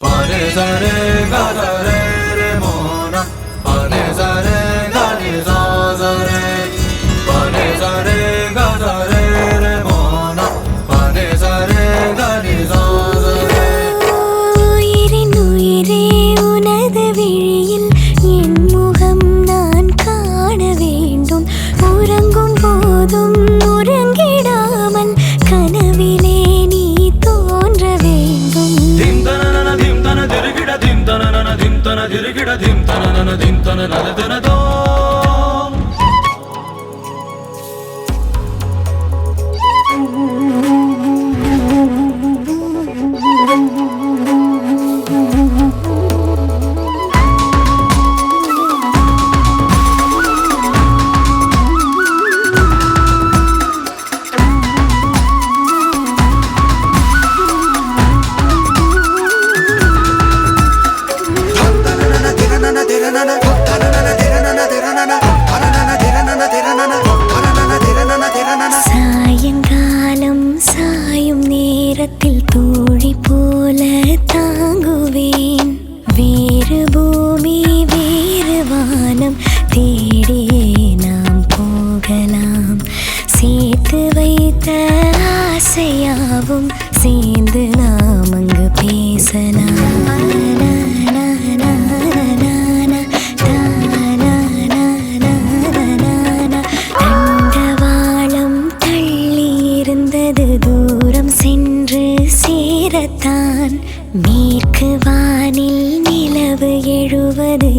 Pane sa re ga sa re re mo na. Pane sa re ga ni sa re. Pane sa re ga sa re re mo na. Pane sa re ga ni sa re. உயிரே உனது விழியில் என் முகம் நான் காண வேண்டும். உறங்கும் போதும் உறங்கிடாமல் கனவிலே நீ தோன்ற வேண்டும். dim tanana dim tana dirigida dim tanana dim tana dirigida dim tanana dim tanana dana do. சாயங்காலம் சாயும் நேரத்தில் தோழி போல தாங்குவேன். வேறு பூமி வேறு வானம் தேடியே நாம் போகலாம். சேர்த்து வைத்த ஆசையாவும் சேர்ந்து நாம் அங்கு பேசலாம். தண்டவாளம் தள்ளி இருந்தது தூரம் சென்று சேரத்தான். மேற்கு வானில் நிலவு எழுவது